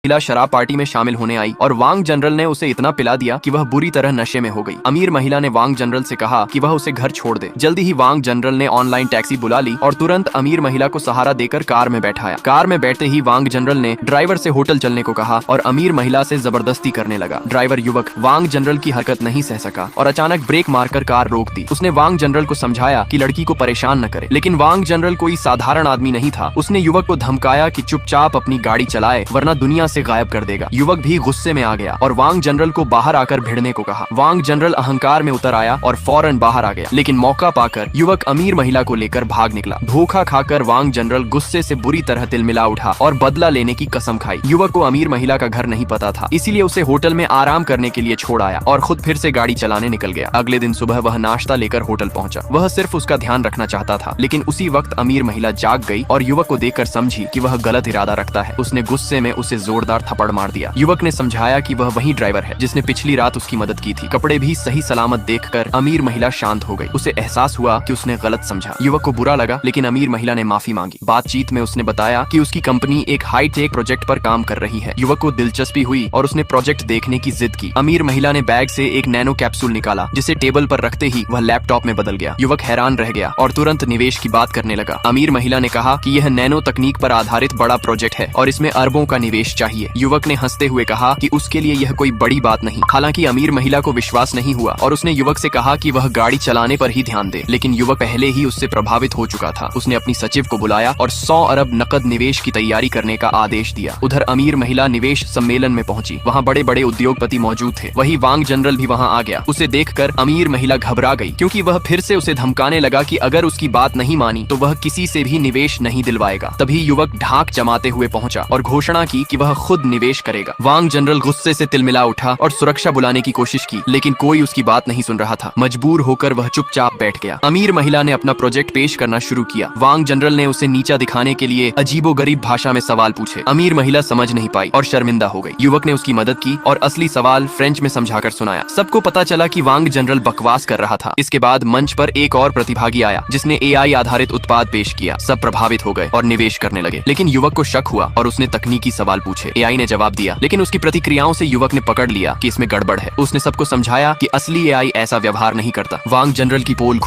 महिला शराब पार्टी में शामिल होने आई और वांग जनरल ने उसे इतना पिला दिया कि वह बुरी तरह नशे में हो गई। अमीर महिला ने वांग जनरल से कहा कि वह उसे घर छोड़ दे। जल्दी ही वांग जनरल ने ऑनलाइन टैक्सी बुला ली और तुरंत अमीर महिला को सहारा देकर कार में बैठाया। कार में बैठते ही वांग जनरल ने ड्राइवर से होटल चलने को कहा और अमीर महिला से जबरदस्ती करने लगा। ड्राइवर युवक वांग जनरल की हरकत नहीं सह सका और अचानक ब्रेक मारकर कार रोक दी। उसने वांग जनरल को समझाया कि लड़की को परेशान न करे, लेकिन वांग जनरल कोई साधारण आदमी नहीं था। उसने युवक को धमकाया कि चुपचाप अपनी गाड़ी चलाए वरना दुनिया से गायब कर देगा। युवक भी गुस्से में आ गया और वांग जनरल को बाहर आकर भिड़ने को कहा। वांग जनरल अहंकार में उतर आया और फौरन बाहर आ गया, लेकिन मौका पाकर युवक अमीर महिला को लेकर भाग निकला। धोखा खाकर वांग जनरल गुस्से से बुरी तरह तिलमिला उठा और बदला लेने की कसम खाई। युवक को अमीर महिला का घर नहीं पता था, इसीलिए उसे होटल में आराम करने के लिए छोड़ आया और खुद फिर से गाड़ी चलाने निकल गया। अगले दिन सुबह वह नाश्ता लेकर होटल पहुंचा। वह सिर्फ उसका ध्यान रखना चाहता था, लेकिन उसी वक्त अमीर महिला जाग गई और युवक को देखकर समझी कि वह गलत इरादा रखता है। उसने गुस्से में उसे जोरदार थप्पड़ मार दिया। युवक ने समझाया कि वह वही ड्राइवर है जिसने पिछली रात उसकी मदद की थी। कपड़े भी सही सलामत देखकर अमीर महिला शांत हो गई। उसे एहसास हुआ कि उसने गलत समझा। युवक को बुरा लगा, लेकिन अमीर महिला ने माफी मांगी। बातचीत में उसने बताया कि उसकी कंपनी एक हाईटेक प्रोजेक्ट पर काम कर रही है। युवक को दिलचस्पी हुई और उसने प्रोजेक्ट देखने की जिद की। अमीर महिला ने बैग से एक नैनो कैप्सूल निकाला, जिसे टेबल पर रखते ही वह लैपटॉप में बदल गया। युवक हैरान रह गया और तुरंत निवेश की बात करने लगा। अमीर महिला ने कहा कि यह नैनो तकनीक पर आधारित बड़ा प्रोजेक्ट है और इसमें अरबों का निवेश चाहिए। युवक ने हंसते हुए कहा कि उसके लिए यह कोई बड़ी बात नहीं। हालांकि अमीर महिला को विश्वास नहीं हुआ और उसने युवक से कहा कि वह गाड़ी चलाने पर ही ध्यान दे, लेकिन युवक पहले ही उससे प्रभावित हो चुका था। उसने अपनी सचिव को बुलाया और 100 अरब नकद निवेश की तैयारी करने का आदेश दिया। उधर अमीर महिला निवेश सम्मेलन में पहुंची। वहां बड़े बड़े उद्योगपति मौजूद थे। वही वांग जनरल भी वहां आ गया। उसे देखकर अमीर महिला घबरा गई, क्योंकि वह फिर से उसे धमकाने लगा कि अगर उसकी बात नहीं मानी तो वह किसी से भी निवेश नहीं दिलवाएगा। तभी युवक ढाक जमाते हुए पहुंचा और घोषणा की कि वह खुद निवेश करेगा। वांग जनरल गुस्से से तिलमिला उठा और सुरक्षा बुलाने की कोशिश की, लेकिन कोई उसकी बात नहीं सुन रहा था। मजबूर होकर वह चुपचाप बैठ गया। अमीर महिला ने अपना प्रोजेक्ट पेश करना शुरू किया। वांग जनरल ने उसे नीचा दिखाने के लिए अजीबोगरीब भाषा में सवाल पूछे। अमीर महिला समझ नहीं पाई और शर्मिंदा हो गई। युवक ने उसकी मदद की और असली सवाल फ्रेंच में समझाकर सुनाया। सबको पता चला कि वांग जनरल बकवास कर रहा था। इसके बाद मंच पर एक और प्रतिभागी आया, जिसने एआई आधारित उत्पाद पेश किया। सब प्रभावित हो गए और निवेश करने लगे, लेकिन युवक को शक हुआ और उसने तकनीकी सवाल पूछे। एआई ने जवाब दिया, लेकिन उसकी प्रतिक्रियाओं से युवक ने पकड़ लिया कि इसमें गड़बड़ है। उसने सबको समझाया कि असली एआई ऐसा व्यवहार नहीं करता। वांग जनरल की पोल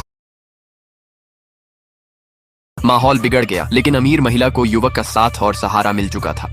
माहौल बिगड़ गया, लेकिन अमीर महिला को युवक का साथ और सहारा मिल चुका था।